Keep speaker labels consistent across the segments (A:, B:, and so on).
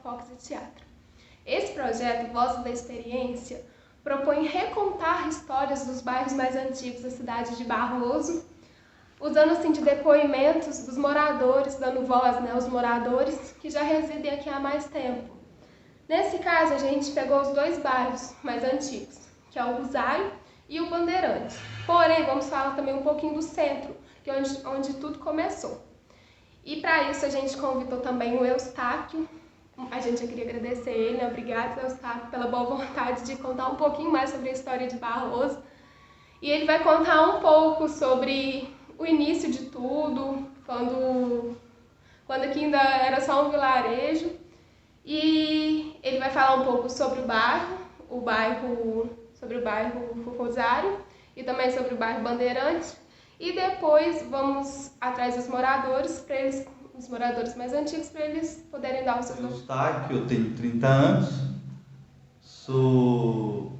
A: Fofoques e Teatro. Esse projeto, Vozes da Experiência, propõe recontar histórias dos bairros mais antigos da cidade de Barroso, usando assim de depoimentos dos moradores, dando voz aos moradores que já residem aqui há mais tempo. Nesse caso, a gente pegou os dois bairros mais antigos, que é o Rosário e o Bandeirantes. Porém, vamos falar também um pouquinho do centro, que é onde tudo começou. E para isso a gente convidou também o Eustáquio. A gente queria agradecer ele, Obrigado, Eustáquio, pela boa vontade de contar um pouquinho mais sobre a história de Barroso. E ele vai contar um pouco sobre o início de tudo, quando aqui ainda era só um vilarejo. E ele vai falar um pouco sobre sobre o bairro Rosário e também sobre o bairro Bandeirantes. E depois vamos atrás dos moradores, os moradores mais antigos, para eles poderem dar os seus nomes.
B: Eu tenho 30 anos, sou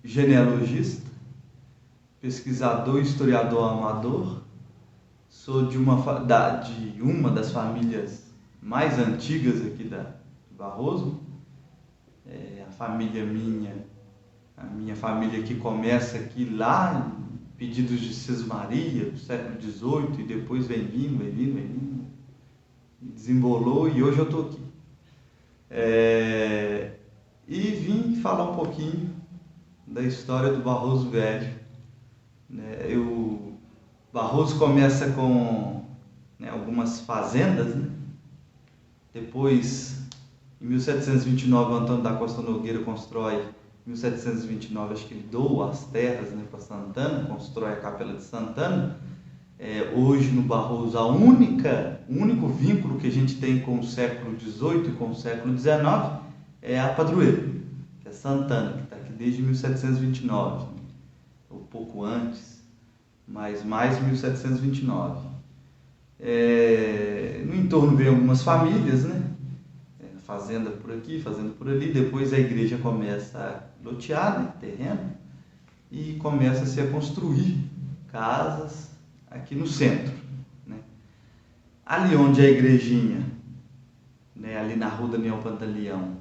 B: genealogista, pesquisador e historiador amador, sou de uma das famílias mais antigas aqui de Barroso. A minha família que começa aqui lá em Pedidos de Cismaria, do século XVIII, e depois vem vindo, e desembolou, e hoje eu estou aqui. E vim falar um pouquinho da história do Barroso Velho. Barroso começa com algumas fazendas, Depois, em 1729, o Antônio da Costa Nogueira constrói, em 1729, acho que ele doa as terras para Santana, constrói a Capela de Santana. Hoje, no Barroso, o único vínculo que a gente tem com o século XVIII e com o século XIX é a padroeira, que é Santana, que está aqui desde 1729, ou pouco antes, mas mais de 1729. No entorno vem algumas famílias, fazenda por aqui, fazenda por ali. Depois a igreja começa a lotear terreno e começa-se a construir casas aqui no centro. Ali onde a igrejinha, ali na rua Daniel Pantaleão,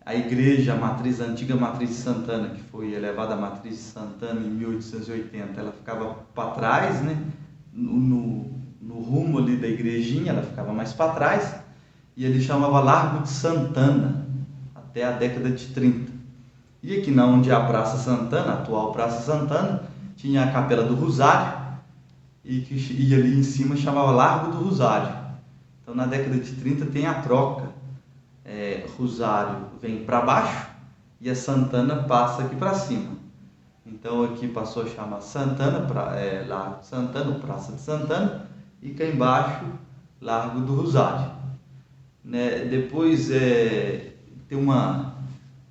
B: a igreja, a antiga matriz de Santana, que foi elevada à matriz de Santana em 1880, ela ficava para trás, no rumo ali da igrejinha, ela ficava mais para trás, e ele chamava Largo de Santana, até a década de 30. E aqui onde é a Praça Santana, a atual Praça Santana, tinha a Capela do Rosário, e ali em cima chamava Largo do Rosário. Então na década de 30 tem a troca, Rosário vem para baixo e a Santana passa aqui para cima. Então aqui passou a chamar Largo de Santana, Praça de Santana, e cá embaixo Largo do Rosário. Depois tem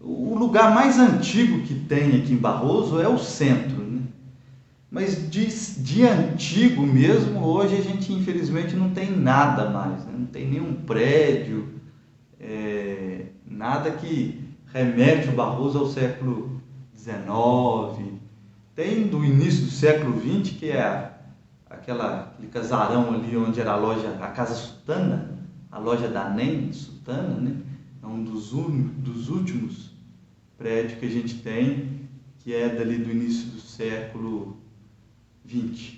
B: o lugar mais antigo que tem aqui em Barroso é o centro, mas de antigo mesmo, hoje a gente infelizmente não tem nada mais, não tem nenhum prédio, nada que remete o Barroso ao século XIX. Tem do início do século XX, que é aquele casarão ali onde era a Casa Sutana, a loja da NEM Sutana, é um dos últimos prédios que a gente tem, que é dali do início do século XX,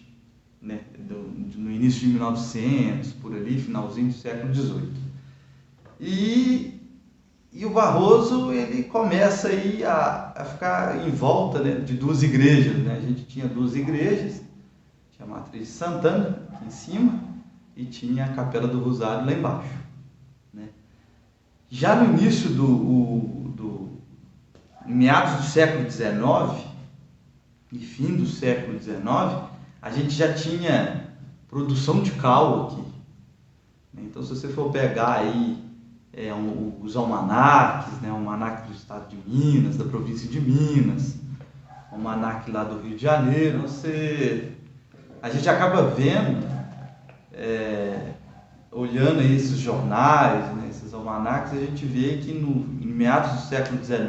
B: no início de 1900, por ali, finalzinho do século XVIII. E o Barroso, ele começa aí a ficar em volta de duas igrejas, A gente tinha duas igrejas, tinha a Matriz de Santana aqui em cima e tinha a Capela do Rosário lá embaixo, Já no início em meados do século XIX e fim do século XIX, a gente já tinha produção de cal aqui. Então, se você for pegar aí os almanaques, o almanaque do estado de Minas, da província de Minas, o almanaque lá do Rio de Janeiro, a gente acaba vendo, olhando aí esses jornais, esses almanaques, a gente vê que em meados do século XIX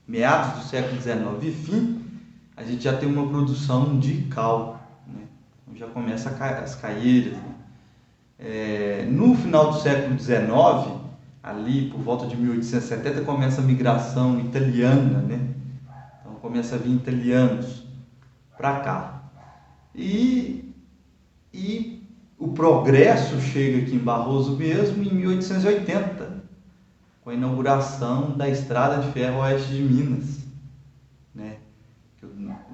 B: meados do século XIX e fim, a gente já tem uma produção de cal, Então já começa as caieiras. No final do século XIX, ali por volta de 1870 começa a migração italiana, né? Então começa a vir italianos para cá. E o progresso chega aqui em Barroso mesmo em 1880, com a inauguração da Estrada de Ferro Oeste de Minas, né? Que o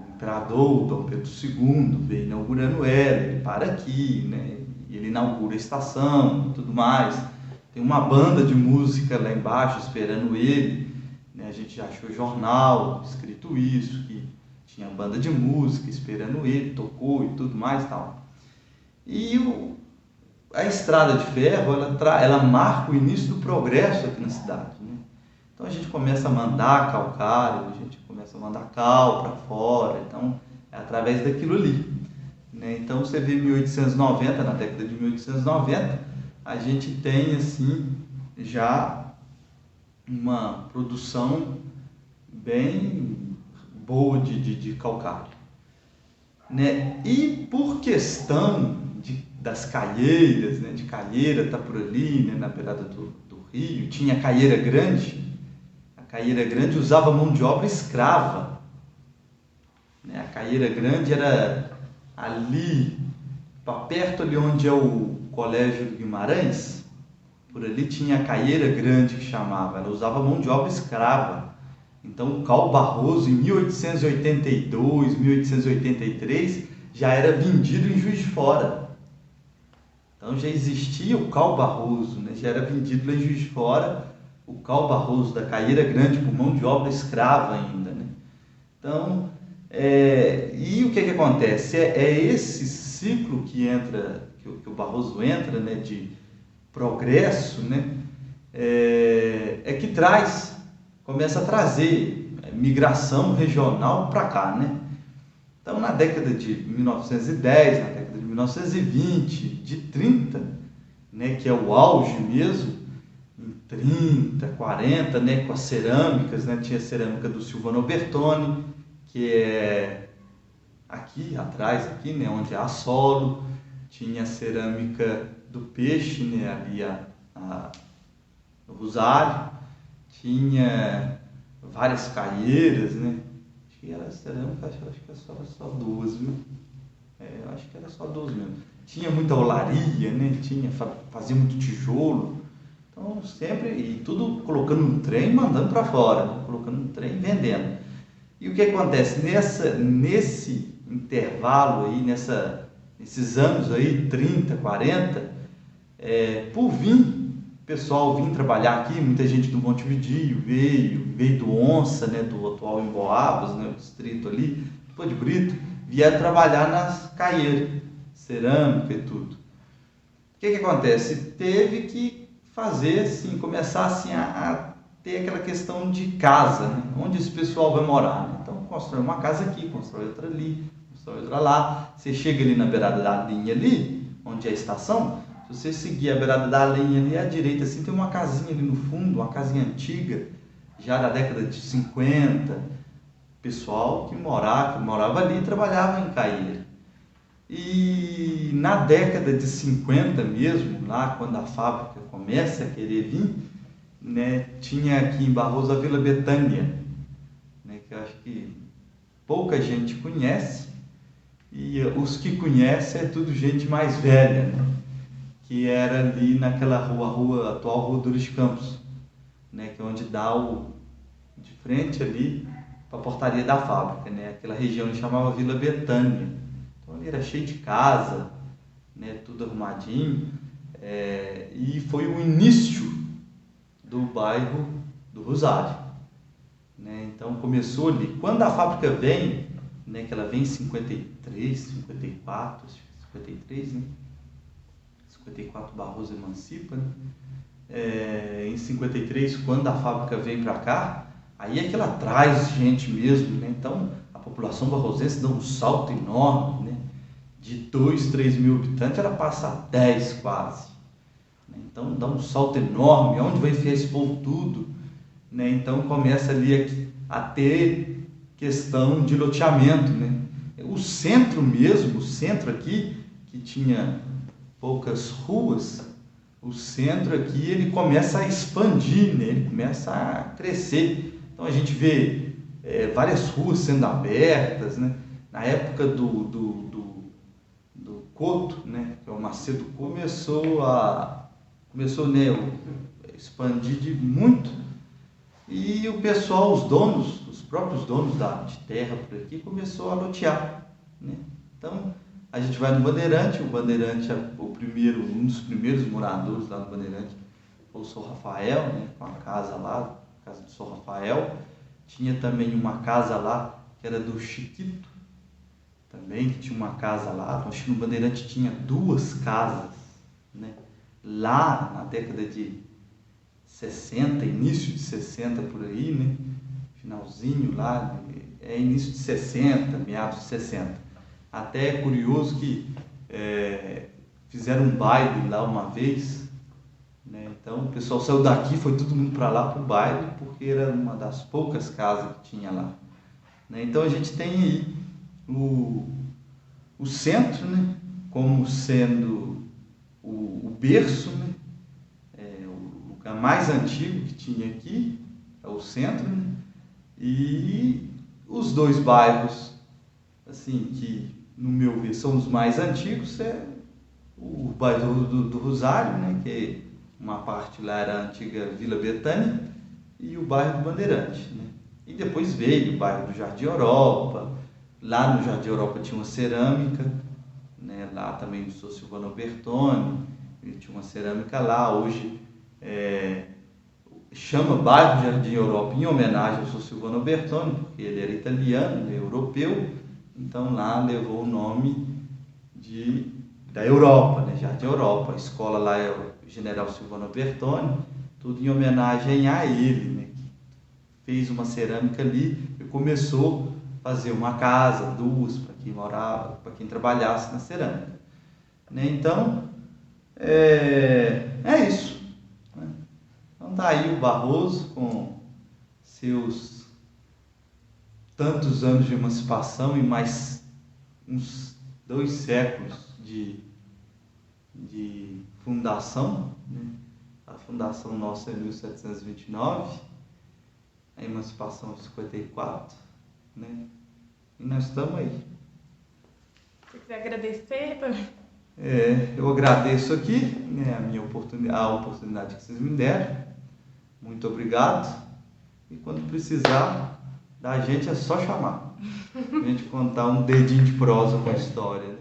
B: imperador Dom Pedro II veio inaugurando ela, ele para aqui, né? E ele inaugura a estação e tudo mais. Tem uma banda de música lá embaixo esperando ele, né? A gente já achou jornal escrito isso, que tinha banda de música esperando ele, tocou e tudo mais e tal. E a Estrada de Ferro, ela marca o início do progresso aqui na cidade, né? Então a gente começa a mandar calcário, a gente começa a mandar cal para fora, então é através daquilo ali, né? Então você vê 1890, na década de 1890, a gente tem assim já uma produção bem boa de calcário, né? E por questão das calheiras, né? De calheira tá por ali, né? Na beirada do rio, tinha a calheira grande. A calheira grande usava mão de obra escrava, né? A calheira grande era ali, perto ali onde é o Colégio do Guimarães, por ali tinha a calheira grande que chamava, ela usava mão de obra escrava. Então o cal Barroso em 1882, 1883 já era vendido em Juiz de Fora. Então já existia o cal Barroso, né? Já era vendido lá em Juiz de Fora o cal Barroso da calheira grande por mão de obra escrava ainda, né? Então, e o que acontece? É esse ciclo que entra, que o Barroso entra, né, de progresso, né, que começa a trazer migração regional para cá, né? Então, na década de 1910, na década de 1920, de 30, né, que é o auge mesmo, em 30, 40, né, com as cerâmicas, né, tinha a cerâmica do Silvano Bertoni, que é aqui atrás, aqui, né, onde é a Solo, tinha a cerâmica do Peixe, né, ali no Rosário, tinha várias caieiras, né? Acho que era cerâmica, acho que era só duas, viu? Acho que era só duas mesmo. Tinha muita olaria, né? Fazia muito tijolo. Então sempre, e tudo colocando no trem e mandando para fora, né? Colocando no trem e vendendo. E o que acontece? Nesse intervalo aí, nesses anos aí, 30, 40, por vir, o pessoal vinha trabalhar aqui, muita gente do Montevidéu veio do Onça, né, do atual Emboabas, né, o distrito ali, depois de Brito, vieram trabalhar nas caieiras, cerâmica e tudo. O que acontece? Teve que fazer assim, começar assim a ter aquela questão de casa, né? Onde esse pessoal vai morar, né? Então constrói uma casa aqui, constrói outra ali, constrói outra lá. Você chega ali na beirada da linha ali, onde é a estação, se você seguir a beirada da linha ali à direita, assim, tem uma casinha ali no fundo, uma casinha antiga, já da década de 50, pessoal que morava ali e trabalhava em caieira. E na década de 50 mesmo, lá quando a fábrica começa a querer vir, né, tinha aqui em Barroso a Vila Betânia, né, que eu acho que pouca gente conhece, e os que conhecem é tudo gente mais velha, né, que era ali naquela atual Rua Douros Campos, né, que é onde dá de frente ali para a portaria da fábrica, né, aquela região que chamava Vila Betânia. Então ali era cheio de casa, né, tudo arrumadinho, e foi o início do bairro do Rosário, né? Então começou ali, quando a fábrica vem, né, que ela vem em 53, 54, 53, né? 54 Barroso emancipa, né? Em 53, quando a fábrica vem para cá, aí é que ela traz gente mesmo, né? Então a população barrosense dá um salto enorme, né? De 2, 3 mil habitantes, ela passa a 10 quase. Então dá um salto enorme, onde vai enfiar esse povo tudo, né? Então começa ali a ter questão de loteamento, né? O centro mesmo, o centro aqui, que tinha poucas ruas, o centro aqui ele começa a expandir, né? Ele começa a crescer. Então a gente vê várias ruas sendo abertas, né? Na época do Couto, né? Que é o Macedo começou né, a expandir muito, e o pessoal, os próprios donos de terra por aqui começou a lotear, né? Então a gente vai no Bandeirante, o Bandeirante é um dos primeiros moradores lá no Bandeirante, foi o São Rafael, né, com a casa lá, a casa do São Rafael. Tinha também uma casa lá que era do Chiquito, também, que tinha uma casa lá. Acho que no Bandeirante tinha 2 casas, né? Lá na década de 60, início de 60 por aí, né? Finalzinho lá, início de 60, meados de 60. Até é curioso que fizeram um baile lá uma vez, né? Então o pessoal saiu daqui, foi todo mundo para lá para o baile, porque era uma das poucas casas que tinha lá, né? Então a gente tem aí o centro, né, como sendo o berço, né? O lugar mais antigo que tinha aqui é o centro, né? E os 2 bairros assim que, no meu ver, são os mais antigos, é o bairro do Rosário, né, que uma parte lá era a antiga Vila Betânia, e o bairro do Bandeirante, né? E depois veio o bairro do Jardim Europa. Lá no Jardim Europa tinha uma cerâmica, né? Lá também do Sr. Silvano Bertoni, ele tinha uma cerâmica lá. Hoje chama bairro Jardim Europa em homenagem ao Sr. Silvano Bertoni, porque ele era italiano, né, europeu. Então lá levou o nome da Europa, né? Jardim Europa. A escola lá é o General Silvano Bertoni, tudo em homenagem a ele, né? Que fez uma cerâmica ali e começou a fazer uma casa, 2 para quem morava, para quem trabalhasse na cerâmica, né? Então é isso, né? Então tá aí o Barroso com seus tantos anos de emancipação e mais uns 2 séculos de fundação, né? A fundação nossa é 1729, a emancipação é 54, né? E nós estamos aí.
A: Se você quiser agradecer...
B: Eu agradeço aqui, né, a oportunidade que vocês me deram. Muito obrigado. E quando precisar da gente é só chamar. A gente contar um dedinho de prosa com a história, né?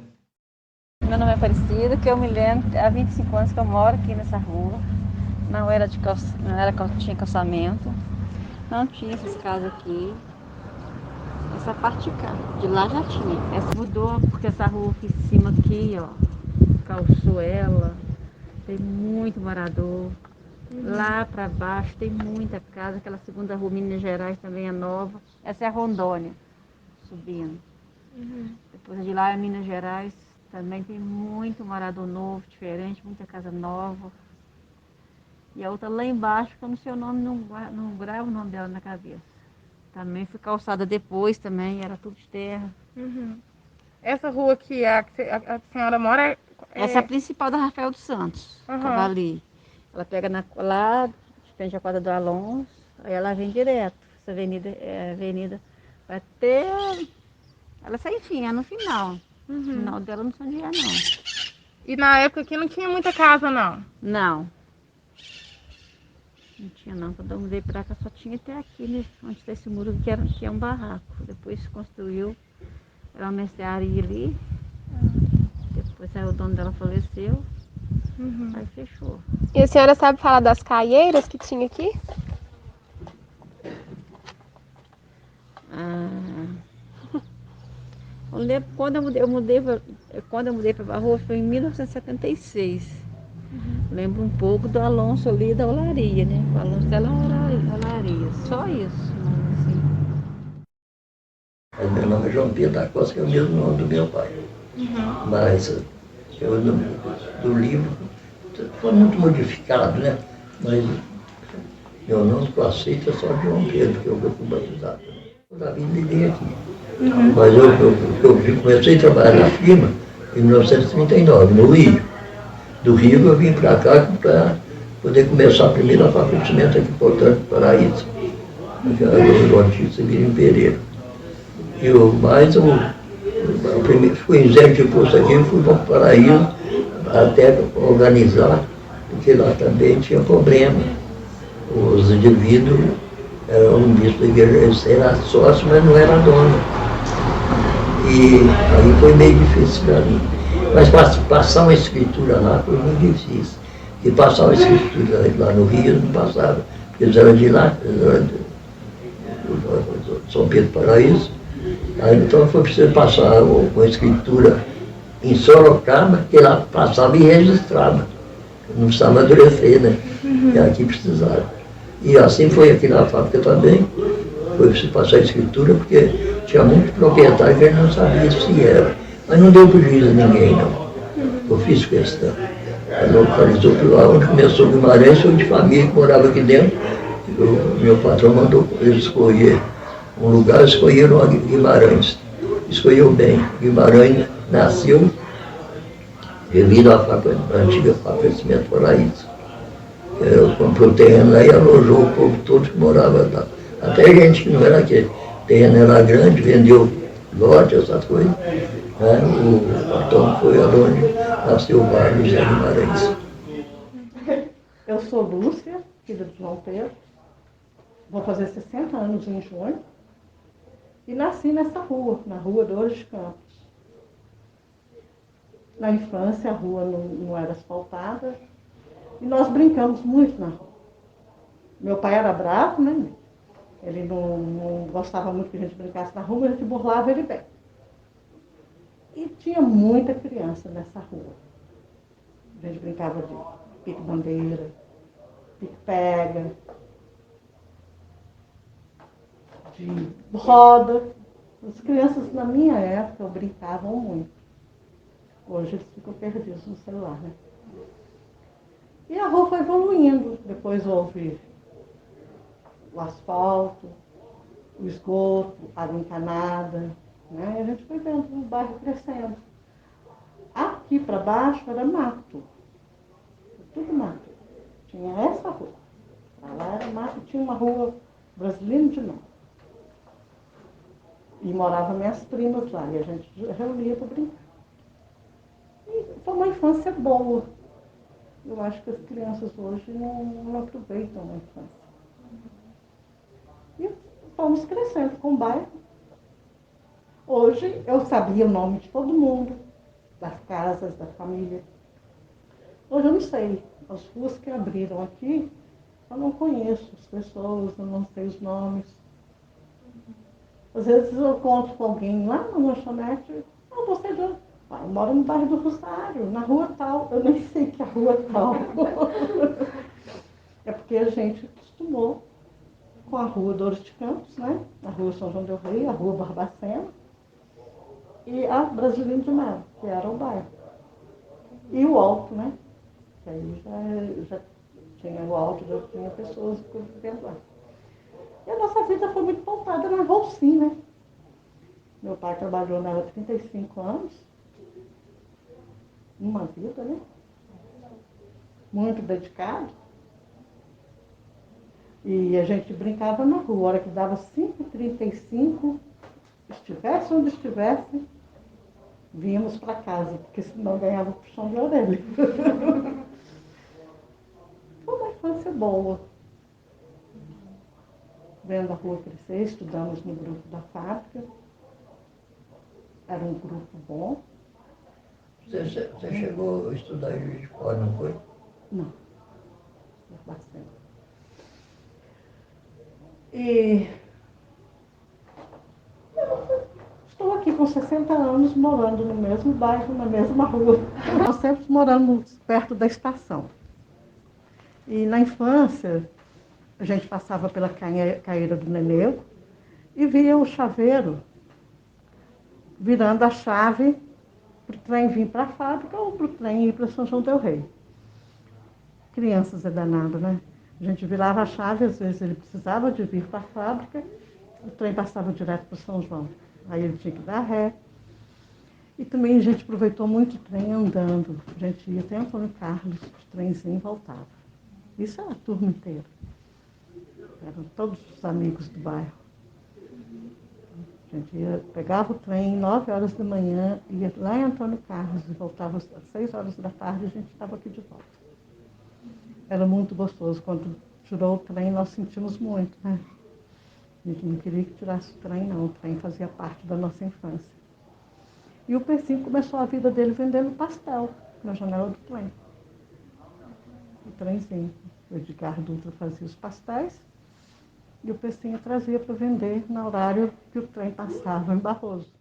C: Meu nome é Aparecida, que eu me lembro, há 25 anos que eu moro aqui nessa rua. Tinha calçamento, não tinha essas casas aqui. Essa parte de cá, de lá já tinha. Essa mudou porque essa rua aqui em cima aqui, ó, calçou ela, tem muito morador. Lá para baixo tem muita casa, aquela segunda rua Minas Gerais também é nova. Essa é a Rondônia, subindo. Depois de lá é Minas Gerais, também tem muito morador novo, diferente, muita casa nova. E a outra lá embaixo, que eu não sei o nome, não gravo o nome dela na cabeça. Também foi calçada depois também, era tudo de terra.
A: Essa rua aqui, a senhora mora...
C: Essa é a principal da Rafael dos Santos, estava ali. Ela pega lá, de frente à quadra do Alonso, aí ela vem direto. Essa avenida vai até... Ela sai, enfim, é no final. No final dela não são dia, não.
A: E na época aqui não tinha muita casa, não?
C: Não. Não tinha, não. Quando eu mudei pra cá, só tinha até aqui, né? Onde está esse muro, que é um barraco. Depois se construiu, era uma mercearia ali. Depois aí o dono dela faleceu. Aí fechou.
A: E a senhora sabe falar das caieiras que tinha aqui?
C: Eu lembro quando eu mudei para Barroso foi em 1976. Lembro um pouco do Alonso ali da olaria, né? O Alonso dela olaria, só isso.
D: Assim. Meu nome é João Pedro da Costa, que é o mesmo nome do meu pai. Mas eu, do livro foi muito modificado, né? Mas meu nome que eu aceito é só João Pedro, que eu fui batizado. Toda a vida liguei aqui. Mas eu comecei a trabalhar na firma em 1939, no Rio. do Rio, eu vim para cá para poder começar a primeira faculdade de cimento aqui, portanto, Paraíso. O Ortiz Mirim Pereira. E o mais, fui em Zé de Poço aqui, fui para o Paraíso até organizar, porque lá também tinha problema. Os indivíduos eram ministros da igreja, era sócio, mas não era dono. E aí foi meio difícil para mim. Mas passar uma escritura lá foi muito difícil. E passar uma escritura lá no Rio não passava, porque eles eram de lá, eles eram de São Pedro Paraíso. Aí então foi preciso passar uma escritura em Sorocaba, que lá passava e registrava. Não precisava amadurecer, né? E aqui precisava. E assim foi aqui na fábrica também. Foi preciso passar a escritura, porque tinha muito proprietário que ele não sabia se era. Mas não deu prejuízo a ninguém, não. Eu fiz questão. Aí localizou por lá onde começou o Guimarães, foi de família que morava aqui dentro. Meu patrão mandou eles escolher um lugar, escolheram Guimarães. Escolheu bem. Guimarães nasceu devido à antiga fábrica de cimento Paraíso. Comprou o terreno lá e alojou o povo todo que morava lá. Até gente que não era aqui. O terreno era grande, vendeu lote, essas coisas. Né? Então foi aonde nasceu o bairro José Guimarães.
E: Eu sou Lúcia, filha de João Pedro. Vou fazer 60 anos em junho. E nasci nessa rua, na Rua Dores de Campos. Na infância a rua não era asfaltada. E nós brincamos muito na rua. Meu pai era bravo, né? Ele não gostava muito que a gente brincasse na rua, mas a gente burlava ele bem. E tinha muita criança nessa rua. A gente brincava de pique-bandeira, pique-pega, de roda. As crianças na minha época brincavam muito. Hoje eles ficam perdidos no celular, né? E a rua foi evoluindo. Depois houve o asfalto, o esgoto, água encanada, né? E a gente foi vendo o bairro crescendo. Aqui para baixo era mato. Tudo mato. Tinha essa rua. Para lá era mato, tinha uma rua Brasilino de Novo. E moravam minhas primas lá, e a gente reunia para brincar. E foi uma infância boa. Eu acho que as crianças hoje não aproveitam a infância. E fomos crescendo com o bairro. Hoje eu sabia o nome de todo mundo, das casas, da família. Hoje eu não sei. As ruas que abriram aqui, eu não conheço as pessoas, eu não sei os nomes. Às vezes eu encontro com alguém lá na lanchonete, você já... eu moro no bairro do Rosário, na rua tal. Eu nem sei que é a rua tal. É porque a gente acostumou com a rua Dores de Campos, né? A rua São João del Rei, a rua Barbacena e a Brasilino de Melo, que era o bairro. E o Alto, né? Que aí já tinha o Alto, já tinha pessoas vivendo lá. E a nossa vida foi muito pautada na Rolsim, né? Meu pai trabalhou nela há 35 anos. Uma vida, né? Muito dedicado. E a gente brincava na rua. A hora que dava 5h35, estivesse onde estivesse, vínhamos para casa, porque senão ganhava puxão de orelha. Foi uma infância boa. Vendo a rua crescer, estudamos no grupo da fábrica. Era um grupo bom.
D: Você chegou a estudar em Juiz de Fora, não foi?
E: Não. Bastante. E estou aqui com 60 anos morando no mesmo bairro, na mesma rua. Nós sempre moramos perto da estação. E na infância, a gente passava pela Caíra do Nenê e via o chaveiro virando a chave para o trem vir para a fábrica ou para o trem ir para São João del Rei. Crianças é danado, né? A gente virava a chave, às vezes ele precisava de vir para a fábrica, o trem passava direto para São João. Aí ele tinha que dar ré. E também a gente aproveitou muito o trem andando. A gente ia até Antônio Carlos, de trenzinho e voltava. Isso era a turma inteira. Eram todos os amigos do bairro. A gente pegava o trem 9 horas da manhã, ia lá em Antônio Carlos e voltava às 6 horas da tarde, a gente estava aqui de volta. Era muito gostoso. Quando tirou o trem, nós sentimos muito, né? A gente não queria que tirasse o trem, não. O trem fazia parte da nossa infância. E o Percinho começou a vida dele vendendo pastel na janela do trem. O trenzinho. O Edgar Dutra fazia os pastéis e o Percinho trazia para vender no horário que o trem passava em Barroso.